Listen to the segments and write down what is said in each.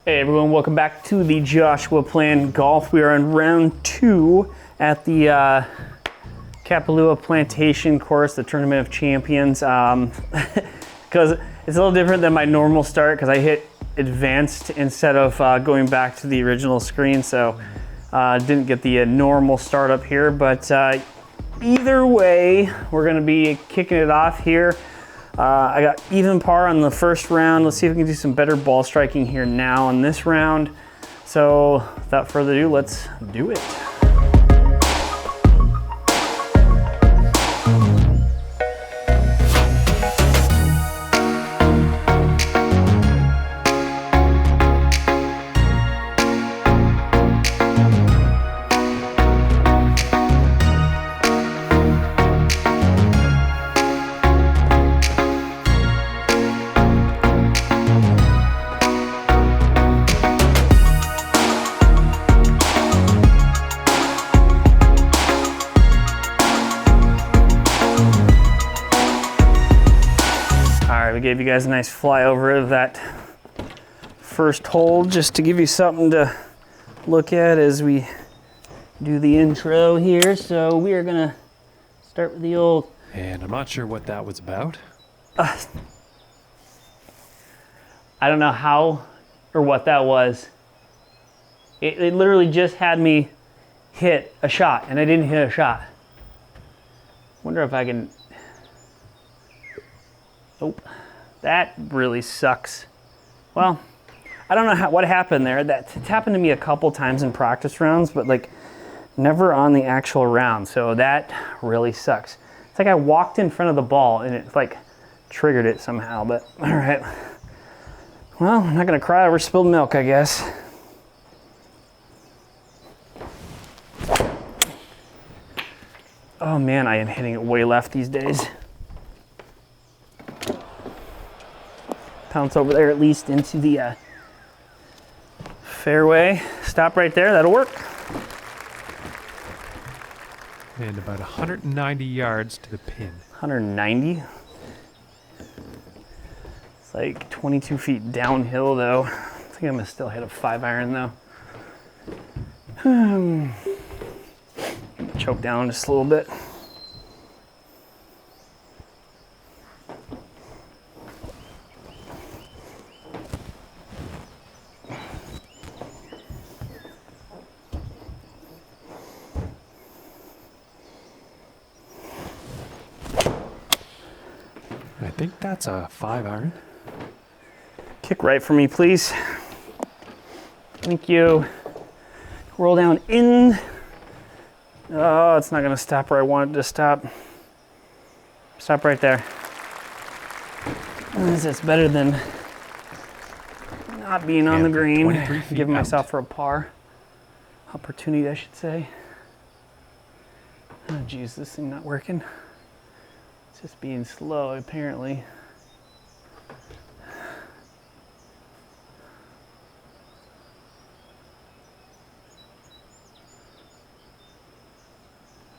Hey everyone, welcome back to the Joshua Plan Golf. We are in round 2 at the Kapalua Plantation course, the Tournament of Champions. Because it's a little different than my normal start because I hit advanced instead of going back to the original screen, so didn't get the normal start up here. But either way, we're going to be kicking it off here. I got even par on the first round. Let's see if we can do some better ball striking here now in this round. So without further ado, let's do it. We gave you guys a nice flyover of that first hole just to give you something to look at as we do the intro here. So we are gonna start with the old... And I'm not sure what that was about. I don't know how or what that was. It literally just had me hit a shot and I didn't hit a shot. Wonder if I can... Nope. That really sucks. Well, I don't know what happened there. It's happened to me a couple times in practice rounds, but like never on the actual round. So that really sucks. It's like I walked in front of the ball and it like triggered it somehow, but all right. Well, I'm not gonna cry over spilled milk, I guess. Oh man, I am hitting it way left these days. Pounce over there at least into the fairway. Stop right there, that'll work. And about 190 yards to the pin. 190? It's like 22 feet downhill though. I think I'm gonna still hit a 5-iron though. Choke down just a little bit. I think that's a 5-iron. Kick right for me, please. Thank you. Roll down in. Oh, it's not gonna stop where I want it to stop. Stop right there. That's better than not being on the green. Giving myself for a par. Opportunity, I should say. Oh geez, this thing not working. It's just being slow, apparently.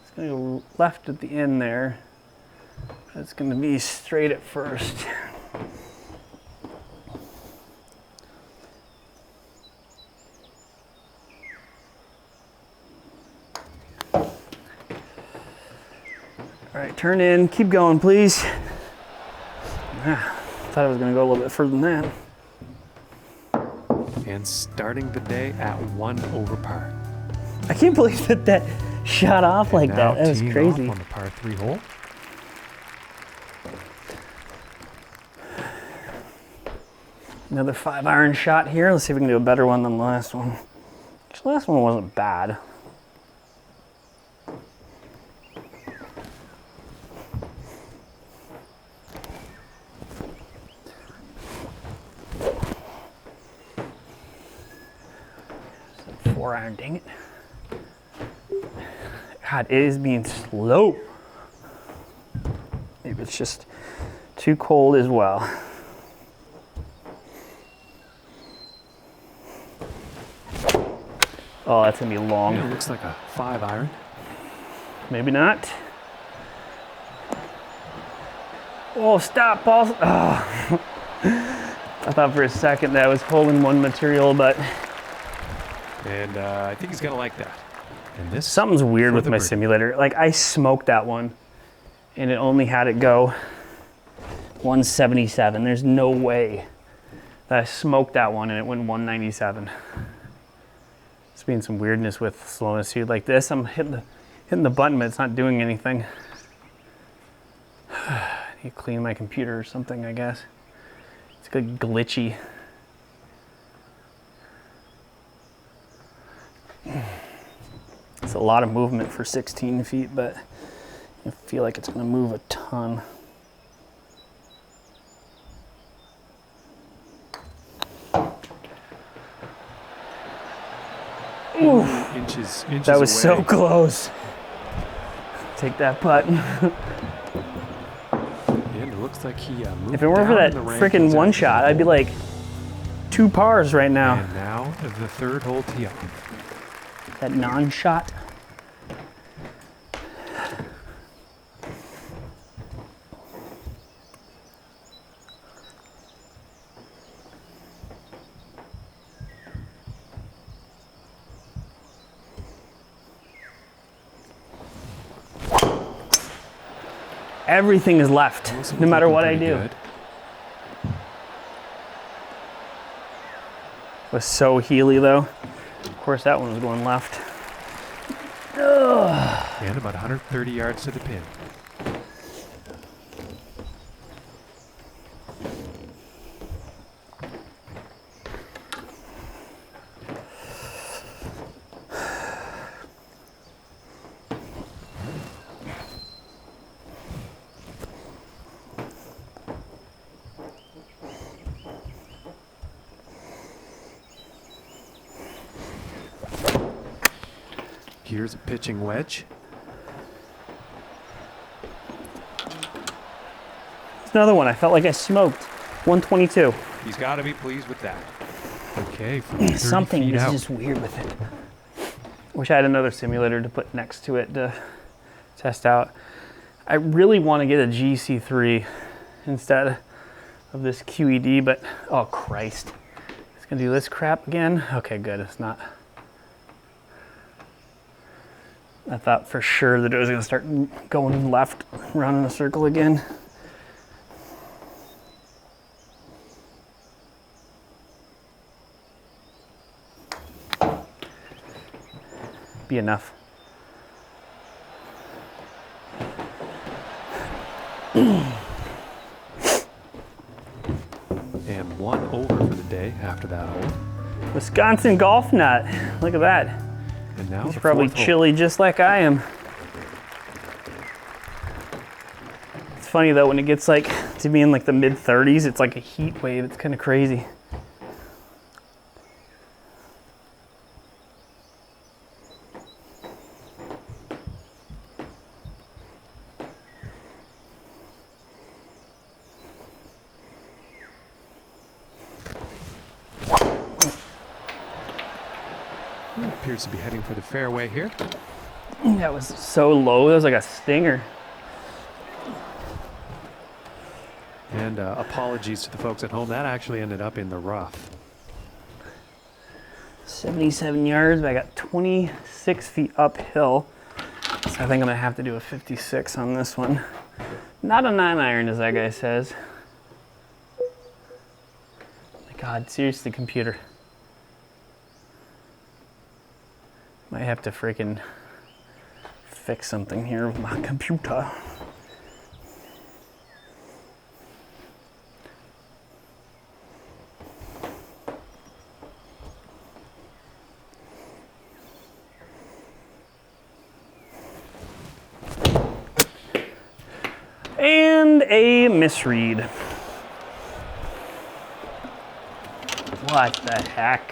It's gonna go left at the end there. But it's gonna be straight at first. All right, turn in, keep going, please. Thought I was gonna go a little bit further than that. And starting the day at 1 over par. I can't believe that shot off like that. That was crazy. On the par 3 hole. Another 5-iron shot here. Let's see if we can do a better one than the last one. Actually, the last one wasn't bad. Iron, dang it. God, it is being slow. Maybe it's just too cold as well. Oh, that's gonna be long. Yeah, it looks like a 5-iron. Maybe not. Oh, stop, balls. Oh. I thought for a second that I was holding one material, but And I think he's gonna like that. And this something's weird for with the my birdie. simulator. Like I smoked that one and it only had it go 177. There's no way that I smoked that one and it went 197. It's being some weirdness with slowness here. Like this, I'm hitting the button, but it's not doing anything. I need to clean my computer or something, I guess. It's good glitchy. It's a lot of movement for 16 feet, but I feel like it's gonna move a ton. Ooh, Inches that was so away. close. Take that putt. And it looks like he moved If it weren't for down that in the freaking rankings one after shot, the I'd be hole. like 2 pars right now. And now the third hole tee up. That non-shot. Everything is left, no matter what I do. Good. It was so heely though. Of course, that one was going left. Ugh. And about 130 yards to the pin. Here's a pitching wedge. It's another one. I felt like I smoked. 122. He's got to be pleased with that. Okay, from 30 Something feet is out. just weird with it. Wish I had another simulator to put next to it to test out. I really want to get a GC3 instead of this QED, but oh Christ. It's gonna do this crap again? Okay, good, it's not. I thought for sure that it was gonna start going left, around in a circle again. Be enough. And one over for the day after that hole. Wisconsin golf nut. Look at that. And now He's the probably fourth hole. chilly just like I am. It's funny though, when it gets like to be in like the mid 30s, it's like a heat wave. It's kind of crazy. Appears to be heading for the fairway here. That was so low. That was like a stinger. And apologies to the folks at home. That actually ended up in the rough. 77 yards, but I got 26 feet uphill. So I think I'm gonna have to do a 56 on this one. Not a 9-iron, as that guy says. My God, seriously, computer. Might have to freaking fix something here with my computer. And a misread. What the heck?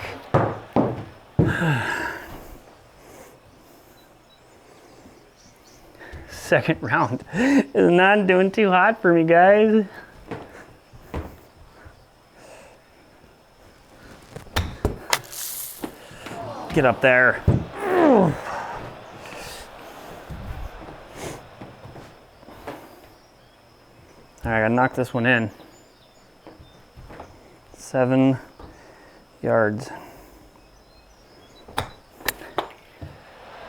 Second round is not doing too hot for me, guys. Get up there. All right, I gotta knock this one in. 7 yards.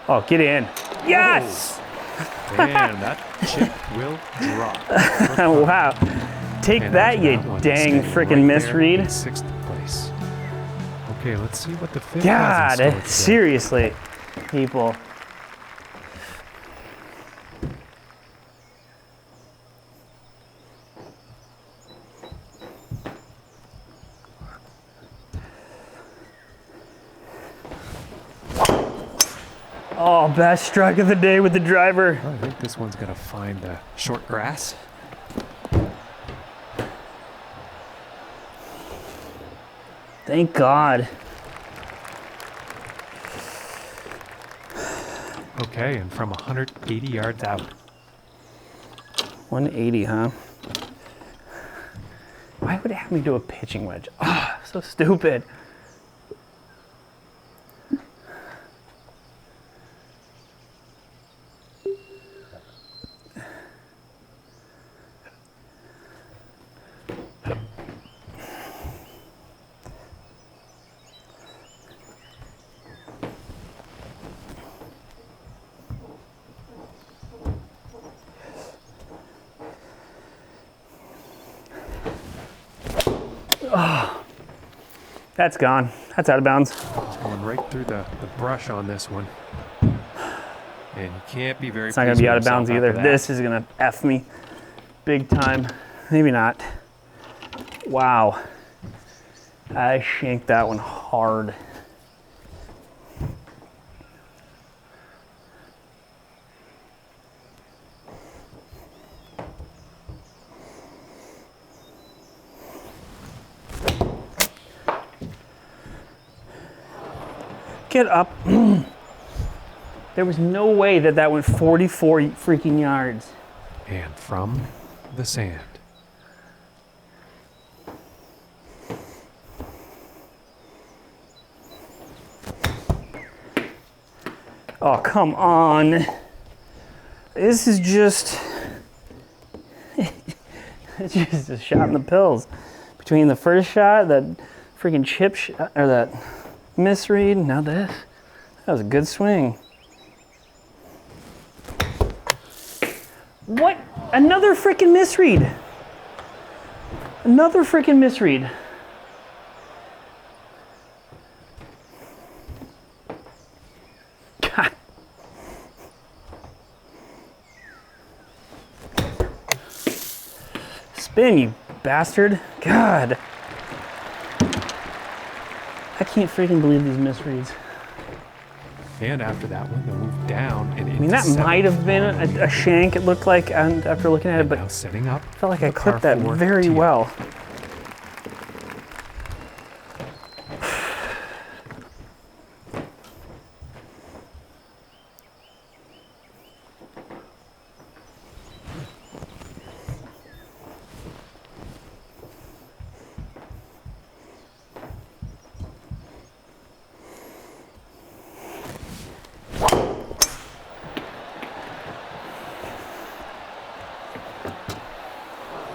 Oh, get in. Yes! And that chip will drop. Wow. Take And that, after you that one, dang staying freaking right there misread. in 6th place. Okay, let's see what the 5th God, has in store today. seriously, people. Oh, best strike of the day with the driver. I think this one's gonna find the short grass. Thank God. Okay, and from 180 yards out. 180, huh? Why would it have me do a pitching wedge? Ah, so stupid. Oh, that's gone. That's out of bounds. Going right through the brush on this one. And you can't be very It's not going to be out of bounds either. This is going to F me big time. Maybe not. Wow. I shanked that one hard. Get up. There was no way that that went 44 freaking yards. And from the sand. Oh, come on. This is just, it's just a shot in the pills. Between the first shot, that freaking chip shot, or that misread, now this. That was a good swing. What? Another freaking misread. Another freaking misread. God. Spin, you bastard. God. I can't freaking believe these misreads. And after that one, the move down and into I mean, that might have been a shank, it looked like, and after looking at it, but now setting up. I felt like I the par clipped that 4 very tee. well.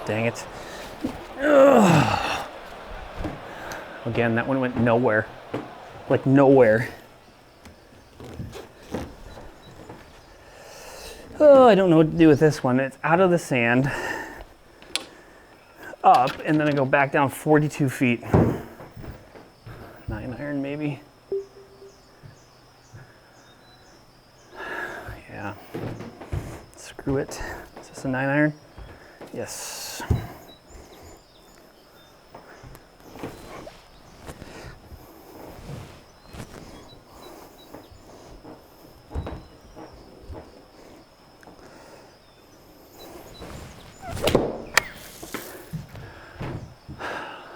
Dang it. Ugh. Again, that one went nowhere. Like nowhere. Oh, I don't know what to do with this one. It's out of the sand, up, and then I go back down 42 feet. 9-iron maybe. Yeah. Screw it. Is this a 9-iron? Yes.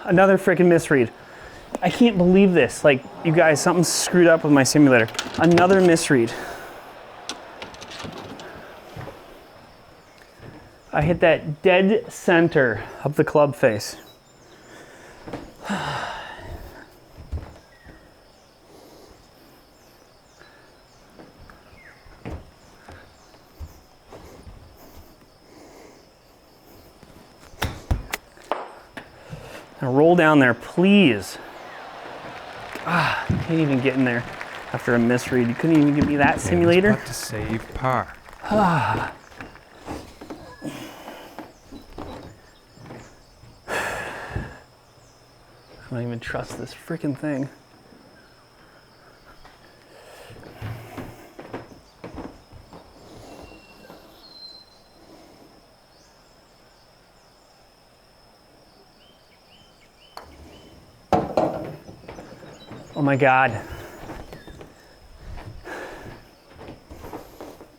Another freaking misread. I can't believe this. Like, you guys, something's screwed up with my simulator. Another misread. I hit that dead center of the club face. Now roll down there, please. Ah, can't even get in there after a misread. You couldn't even give me that simulator. And it's to save par. I don't even trust this freaking thing. Oh my God.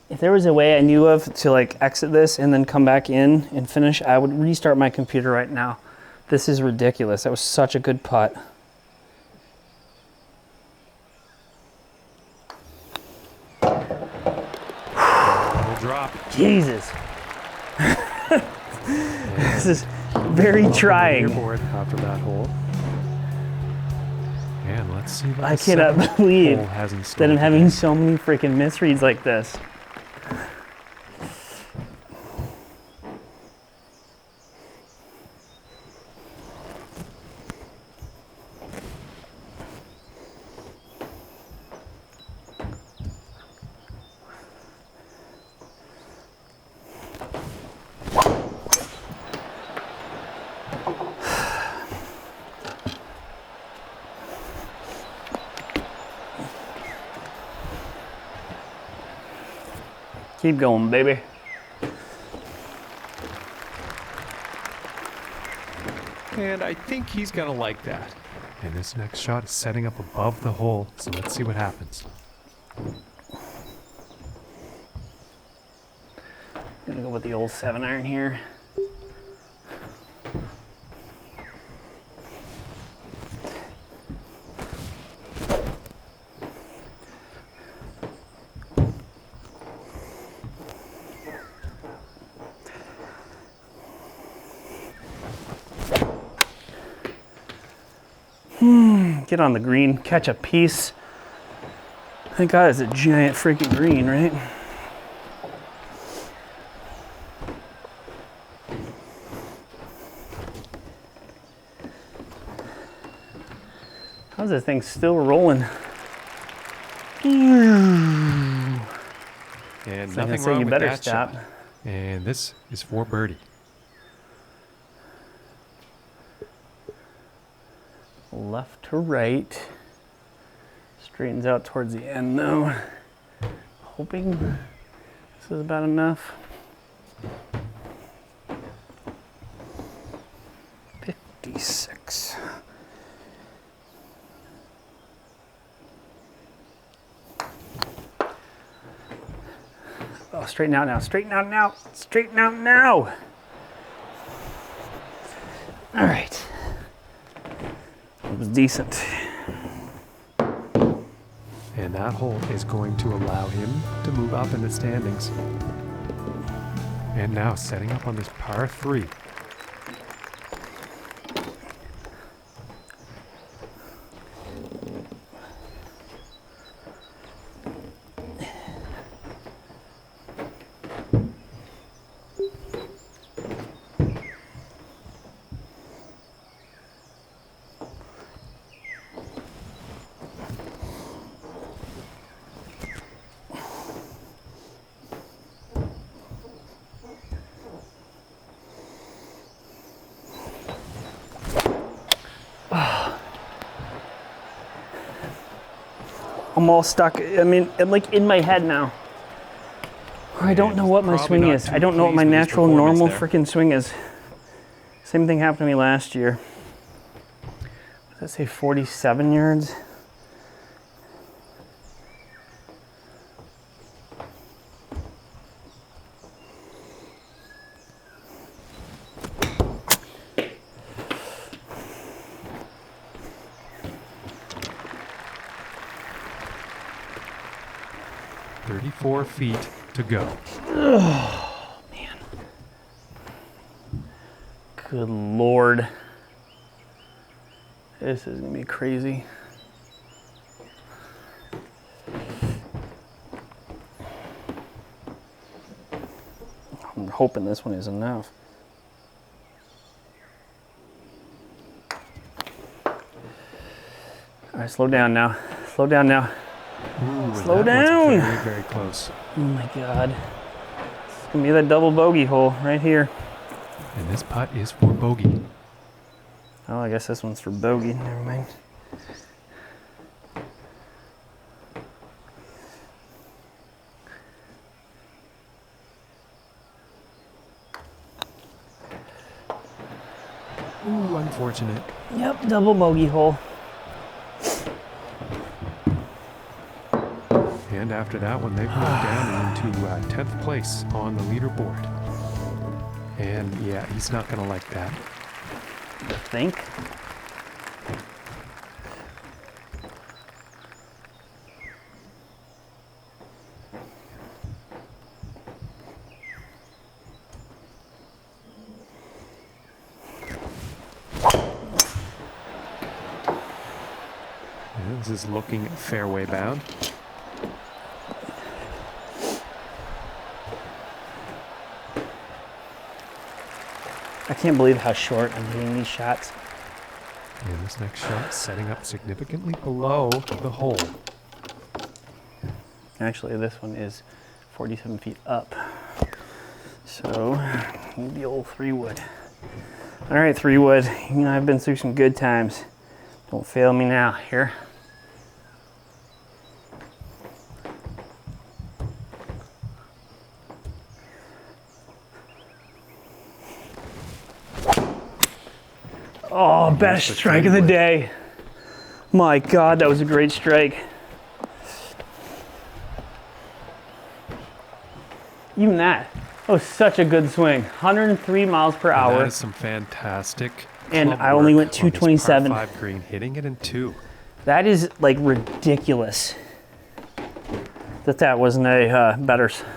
If there was a way I knew of to like exit this and then come back in and finish, I would restart my computer right now. This is ridiculous. That was such a good putt. Drop. Jesus. This is very trying. Board after that hole. And let's see what I cannot believe that I'm having so many freaking misreads like this. Keep going, baby. And I think he's gonna like that. And this next shot is setting up above the hole, so let's see what happens. Gonna go with the old 7-iron here. Get on the green, catch a piece. Thank God it's a giant freaking green, right? How's this thing still rolling? And So nothing say wrong you with better that stop. shot. And this is for birdie. Left to right. Straightens out towards the end though. Hoping this is about enough. 56. Oh, straighten out now, straighten out now, straighten out now. All right. It was decent. And that hole is going to allow him to move up in the standings. And now setting up on this par 3. I'm all stuck. I mean, like in my head now. I don't know what my swing is. I don't know what my natural, normal freaking swing is. Same thing happened to me last year. What does that say, 47 yards? .34 feet to go. Oh, man. Good Lord. This is gonna be crazy. I'm hoping this one is enough. All right, slow down now. Slow down now. Ooh, Slow that down. one's very, very close. Oh my God. It's gonna be that double bogey hole right here. And this putt is for bogey. Oh, I guess this one's for bogey. Never mind. Ooh, unfortunate. Yep, double bogey hole. And after that one, they've moved down into 10th place on the leaderboard. And yeah, he's not going to like that. I think. And this is looking fairway bound. I can't believe how short I'm hitting these shots. And this next shot setting up significantly below the hole. Actually, this one is 47 feet up. So, need the old 3-wood. All right, 3-wood. You know, I've been through some good times. Don't fail me now. Here. Oh, best strike of the day. My God, that was a great strike. Even that was such a good swing. 103 miles per hour. That is some fantastic. And club I only work went on this 227. par 5 green, hitting it in 2. That is like ridiculous. That wasn't a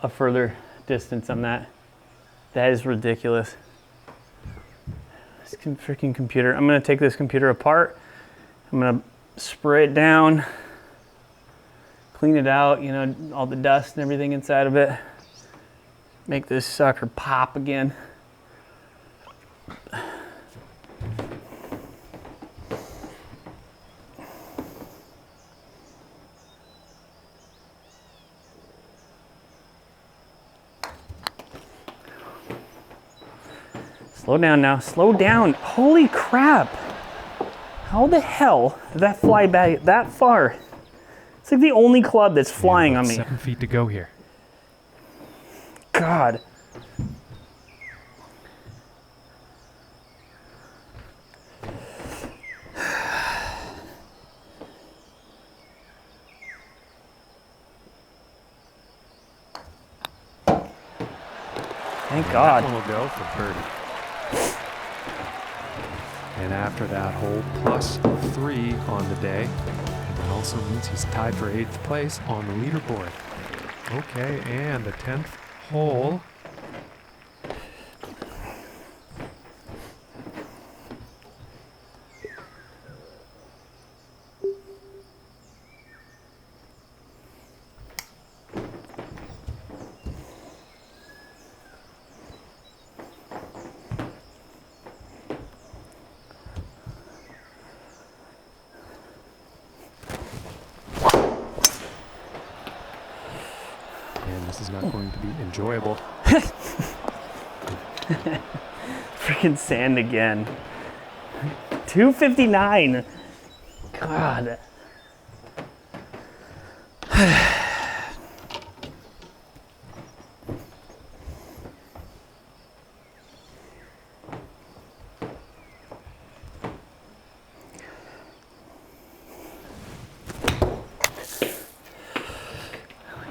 further distance on that. That is ridiculous. This freaking computer. I'm gonna take this computer apart. I'm gonna spray it down, clean it out, you know, all the dust and everything inside of it. Make this sucker pop again. Slow down now, slow down. Holy crap. How the hell did that fly back that far? It's like the only club that's flying on me. 7 feet to go here. God. Thank God. That one will go for birdie. And after that hole, plus 3 on the day. And that also means he's tied for 8th place on the leaderboard. Okay, and the 10th hole. And this is not going to be enjoyable. Freaking sand again. 259. God.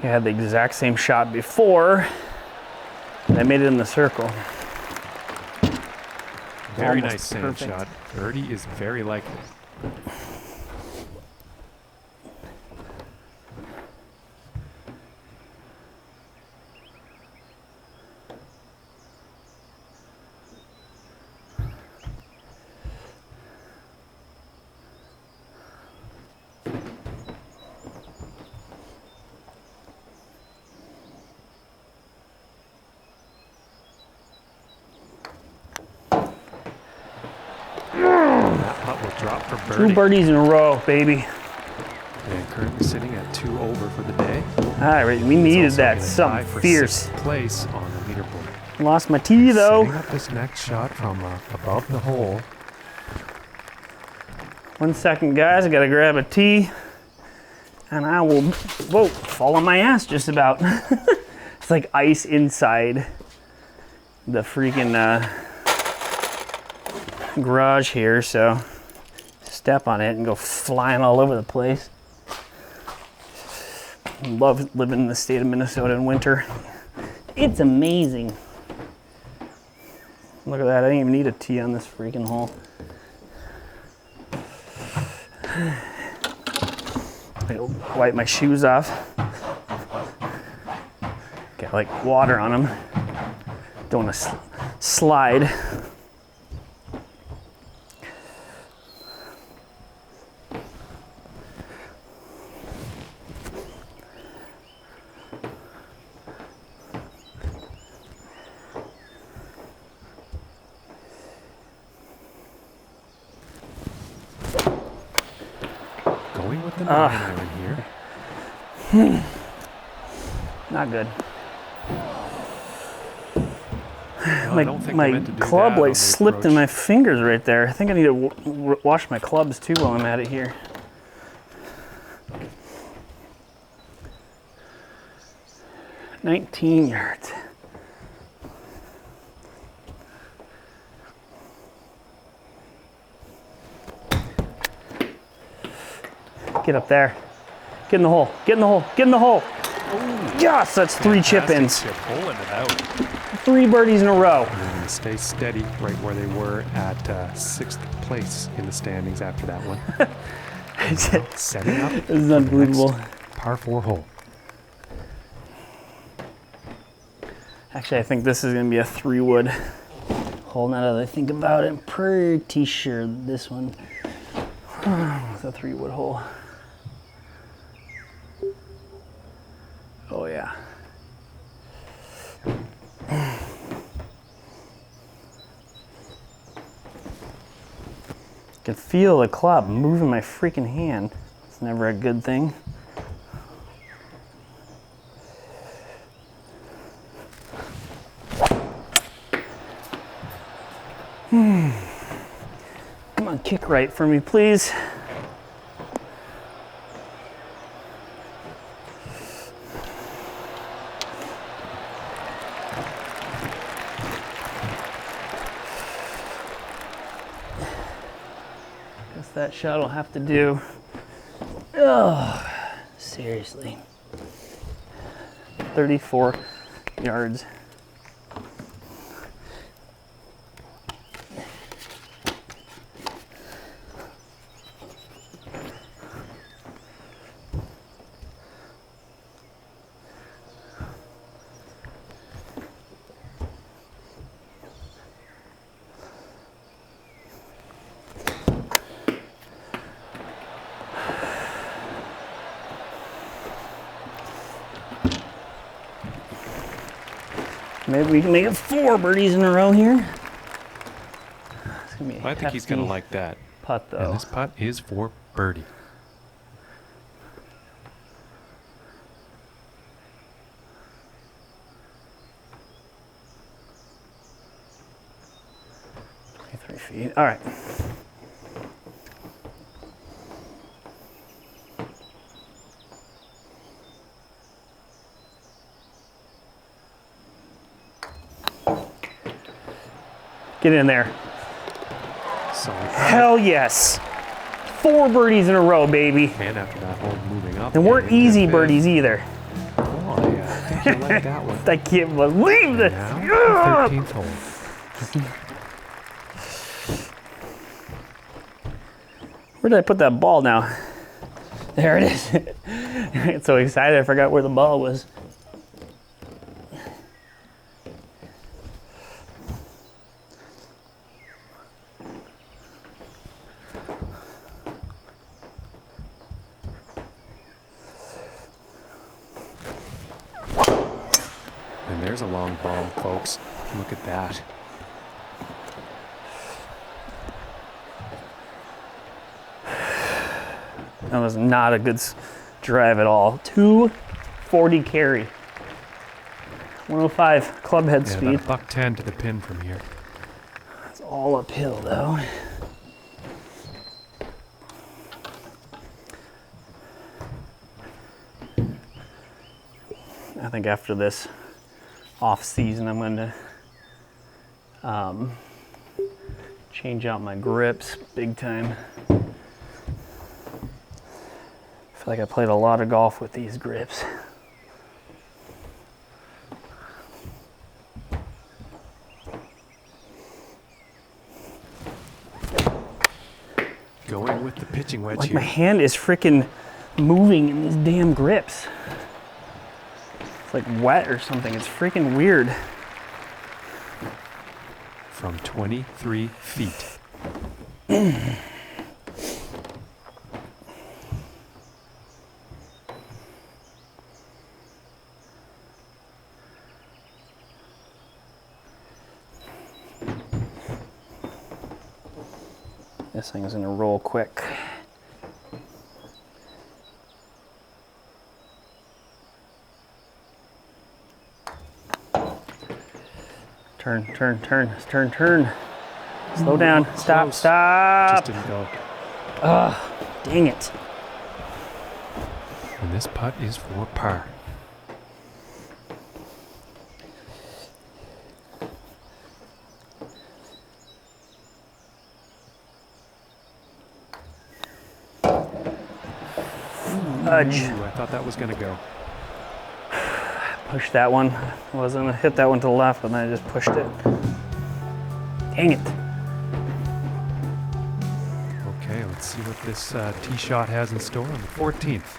I had the exact same shot before, and I made it in the circle. Very Almost nice sand perfect. shot. Birdie is very likely. That putt will drop shot for birdie. 2 birdies in a row, baby. And currently sitting at 2 over for the day. All right, we He's needed also that. gonna Something tie for fierce. 6th place on the leaderboard. Lost my tee though. Setting up this next shot from above the hole. 1 second, guys. I gotta grab a tee, and I will. Whoa! Fall on my ass just about. It's like ice inside the freaking garage here, so step on it and go flying all over the place. Love living in the state of Minnesota in winter. It's amazing. Look at that, I didn't even need a tee on this freaking hole. I wipe my shoes off. Got like water on them. Don't want to slide. Going with the 9 iron here. Not good. Well, I don't think My they meant to do club that on like the slipped in approach. my fingers right there. I think I need to wash my clubs too while I'm at it here. "19 yards. Get up there. Get in the hole. Get in the hole. Get in the hole. Yes, that's 3 chip-ins. Fantastic chip, pulling it out. 3 birdies in a row. And they're going to stay steady right where they were at 6th place in the standings after that one. Setting up This is unbelievable. par 4 hole. Actually, I think this is going to be a 3-wood hole. Now that I think about it, I'm pretty sure this one is a 3-wood hole. Oh, yeah. I can feel the club moving my freaking hand. It's never a good thing. Come on, kick right for me, please. Guess that shot will have to do. Oh, seriously. 34 yards. Maybe we can make it 4 birdies in a row here. It's gonna be a I think he's going to hefty like that. putt, though. And this putt is for birdie. 3 feet. All right. Get in there. Solid putt. Hell yes. 4 birdies in a row, baby. And after that hole, moving up. And weren't into easy 5th. birdies either. Oh, I think you like that one. I can't believe this. Now, Yeah. the 13th hole. Where did I put that ball now? There it is. I get so excited I forgot where the ball was. And there's a long bomb, folks. Look at that. That was not a good drive at all. 240 carry. 105 club head speed. About $110 to the pin from here. It's all uphill though. I think after this off season, I'm going to change out my grips big time. I feel like I played a lot of golf with these grips. Going with the pitching wedge Like here. my hand is freaking moving in these damn grips. It's like wet or something. It's freaking weird. From 23 feet. This thing is gonna roll quick. Turn, turn, turn, turn, turn. Slow down, stop, Close. stop. Just didn't go. Dang it. And this putt is for par. Fudge. Ooh, I thought that was gonna go. Pushed that one. I was gonna hit that one to the left, but then I just pushed it. Dang it. Okay, let's see what this tee shot has in store on the 14th.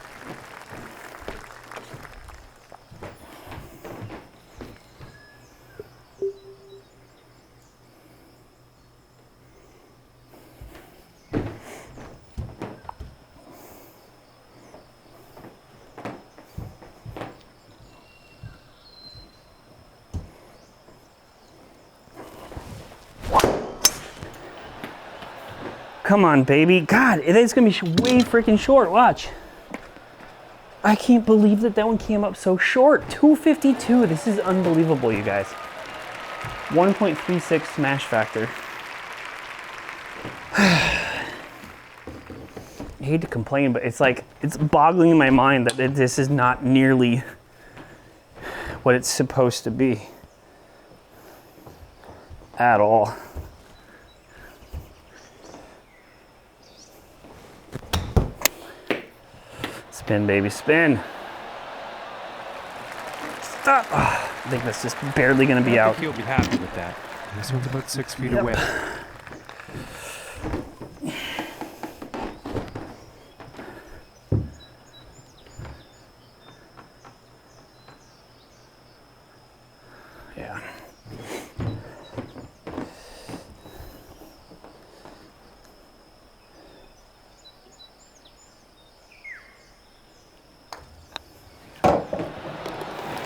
Come on, baby. God, it is gonna be way freaking short. Watch. I can't believe that that one came up so short. 252. This is unbelievable, you guys. 1.36 smash factor. I hate to complain, but it's like, it's boggling in my mind that this is not nearly what it's supposed to be. At all. Spin, baby, spin. Stop. Oh, I think that's just barely gonna be I out. think he'll be happy with that. This one's about 6 feet away. Yeah.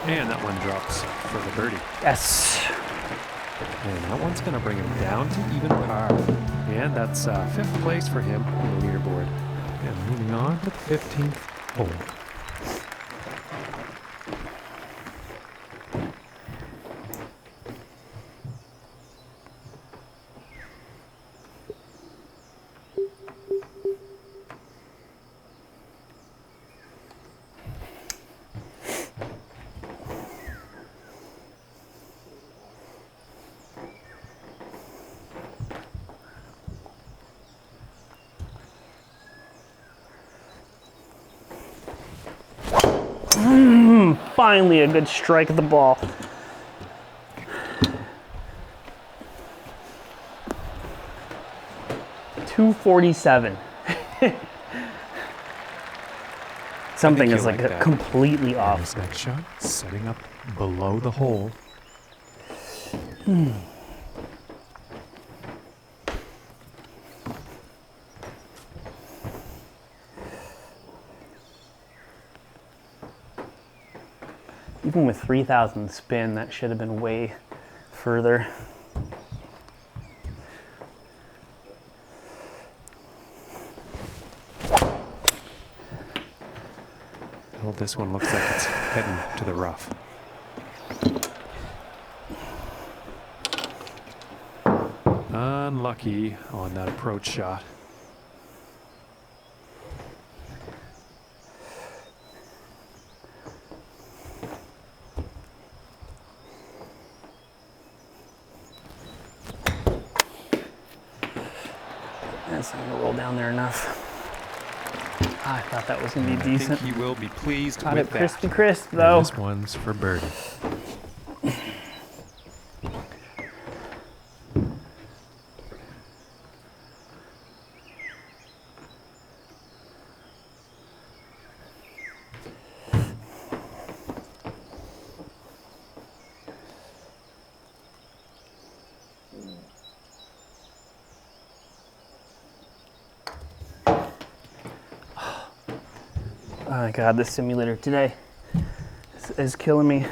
And that one drops for the birdie. Yes. And that one's going to bring him down to even par. And that's 5th place for him on the leaderboard. And moving on to the 15th hole. Finally a good strike at the ball. .247. Something is like that. completely There's off. that shot, setting up below the hole. Even with 3,000 spin, that should have been way further. Well, this one looks like it's heading to the rough. Unlucky on that approach shot. That's not gonna roll down there enough. I thought that was gonna be decent. I think he will be pleased Caught with it that. crispy crisp And though. this one's for birdie. Oh my God, this simulator today is killing me.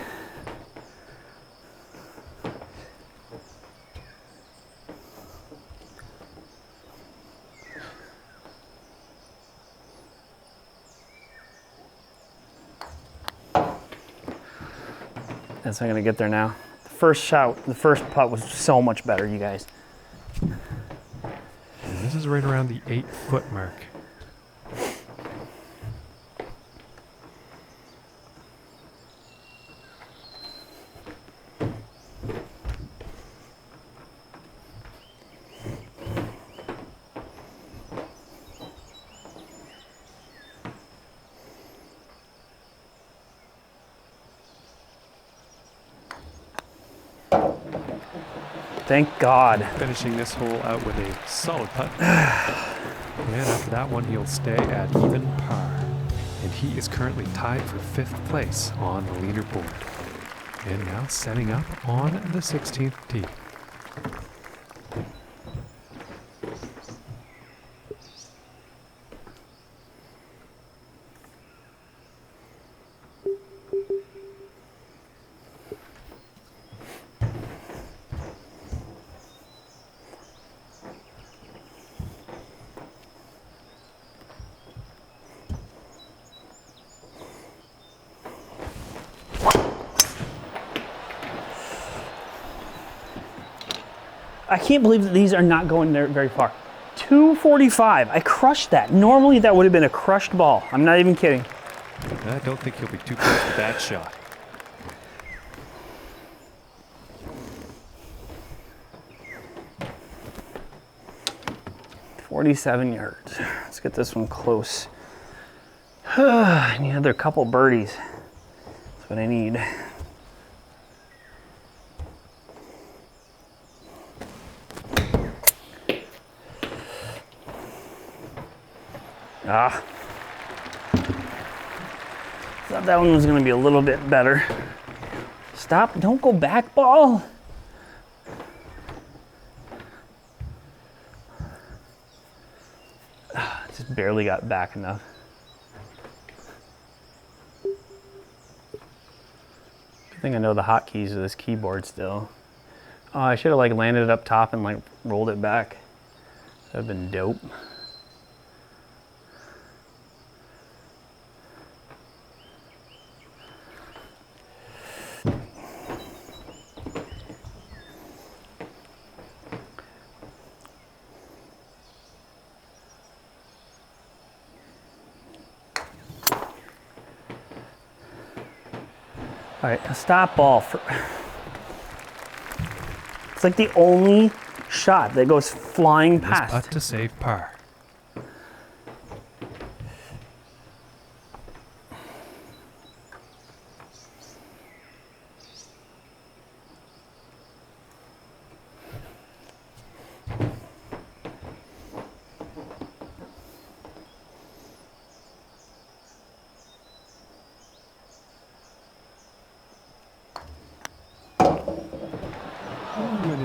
That's not gonna get there now. The first shot, the first putt was so much better, you guys. And this is right around the 8-foot mark. Thank God. Finishing this hole out with a solid putt. And after that one, he'll stay at even par. And he is currently tied for 5th place on the leaderboard. And now setting up on the 16th tee. I can't believe that these are not going there very far. 245, I crushed that. Normally that would have been a crushed ball. I'm not even kidding. I don't think he'll be too close to that shot. "47 yards. Let's get this one close. I need another couple birdies. That's what I need. Ah. Thought that one was going to be a little bit better. Stop. Don't go back, ball. Just barely got back enough. I think I know the hotkeys of this keyboard still. Oh, I should have like landed it up top and like rolled it back. That would have been dope. All right, a stop ball. It's like the only shot that goes flying This past. putt to save par.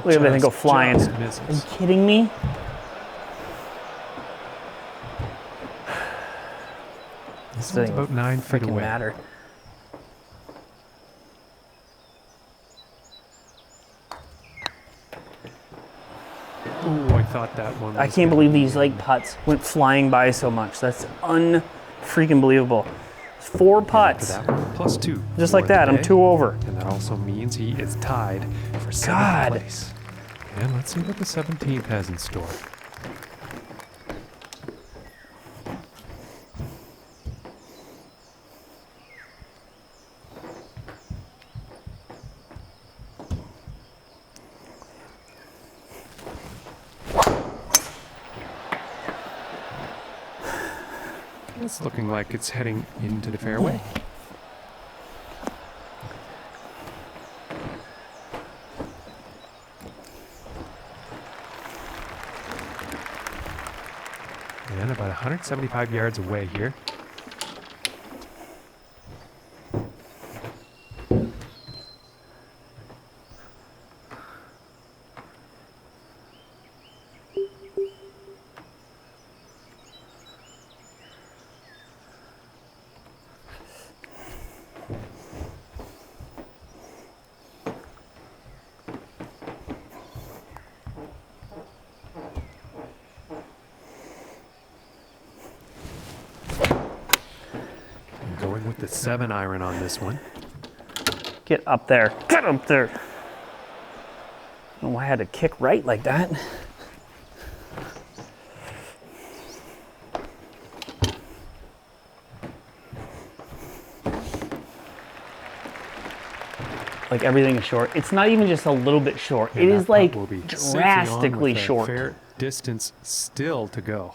Look at that thing go flying. Just Are you misses. kidding me? This one's about 9 feet Freaking away. matter. Oh, I thought that one was I can't believe these like putts went flying by so much. That's unfreaking believable. 4 After putts. that one, plus 2. Just for like that, the I'm day. 2 over. And that also means he is tied for 7th God. place. And let's see what the 17th has in store. It's looking like it's heading into the fairway. And about 175 yards away here. Going with the 7-iron on this one. Get up there. Get up there. I don't know why I had to kick right like that. Like everything is short. It's not even just a little bit short. And It that is putt like will be safely on drastically with a short. fair distance still to go.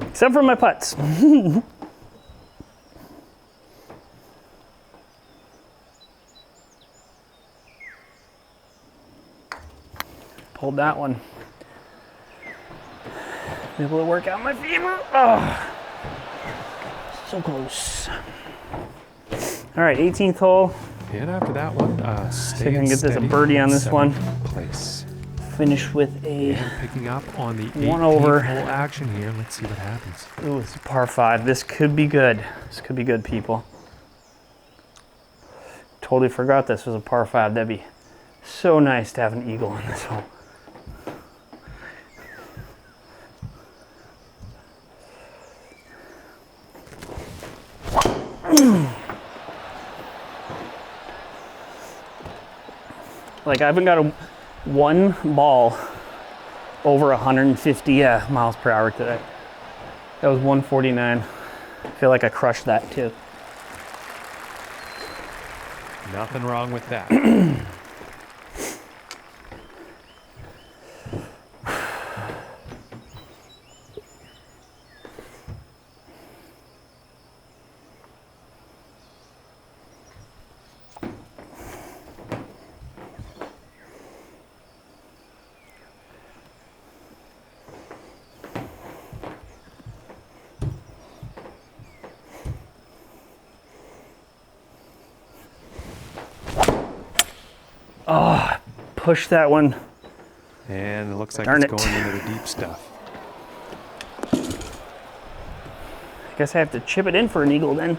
Except for my putts. Pulled that one. Able to work out my fever. Oh, so close. All right, 18th hole. And after that one, See if I can get this a birdie on this one. Place. Finish with a And picking up on the 1 18th over. hole action here. Let's see what happens. Ooh, it's a par 5. This could be good. This could be good, people. Totally forgot this was a par 5. That'd be so nice to have an eagle in this hole. Like I haven't got one ball over 150 miles per hour today. That was 149. I feel like I crushed that too. Nothing wrong with that. Oh, push that one. And it looks like Darn it's it. going into the deep stuff. I guess I have to chip it in for an eagle then.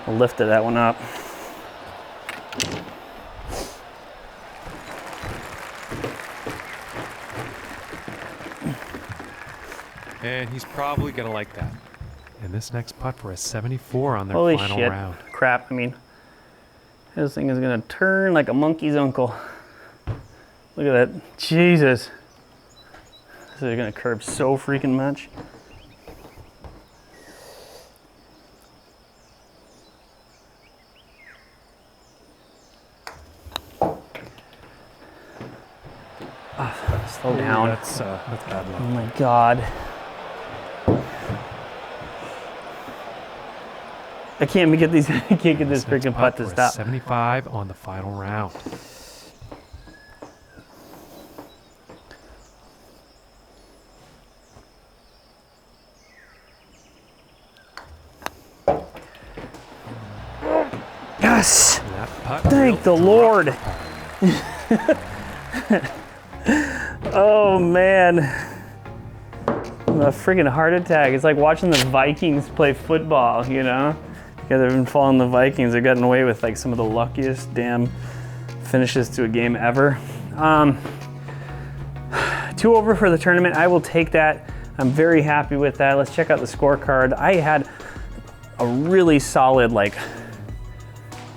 I lifted that one up. And he's probably going to like that. And this next putt for a 74 on their Holy final shit. round. Crap, I mean, this thing is gonna turn like a monkey's uncle. Look at that, Jesus. This is gonna curve so freaking much. Slow down. That's bad luck. Oh my God. I can't get these. I can't get this Next freaking putt to for a stop. 75 on the final round. Yes! And that putt Thank the will Lord. drop the putt. Oh man. A freaking heart attack. It's like watching the Vikings play football, you know? Because I've been following the Vikings. They've gotten away with like some of the luckiest damn finishes to a game ever. 2 over for the tournament. I will take that. I'm very happy with that. Let's check out the scorecard. I had a really solid like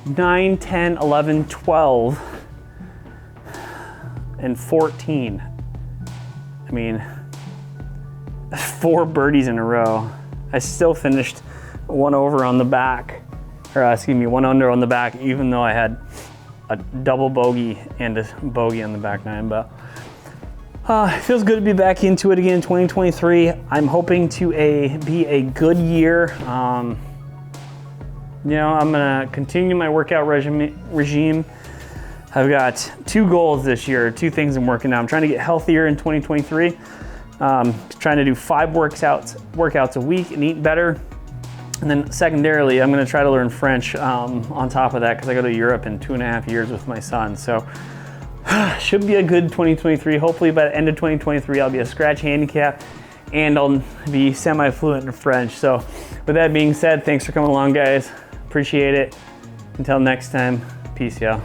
9, 10, 11, 12, and 14. I mean, 4 birdies in a row. I still finished 1 over on the back, or excuse me, 1 under on the back, even though I had a double bogey and a bogey on the back 9. But it feels good to be back into it again in 2023. I'm hoping to be a good year. You know, I'm gonna continue my workout regime. I've got 2 goals this year, 2 things I'm working on. I'm trying to get healthier in 2023. Trying to do 5 workouts a week and eat better. And then secondarily, I'm gonna try to learn French on top of that because I go to Europe in 2.5 years with my son. So should be a good 2023. Hopefully by the end of 2023, I'll be a scratch handicap and I'll be semi-fluent in French. So with that being said, thanks for coming along, guys. Appreciate it. Until next time, peace, y'all.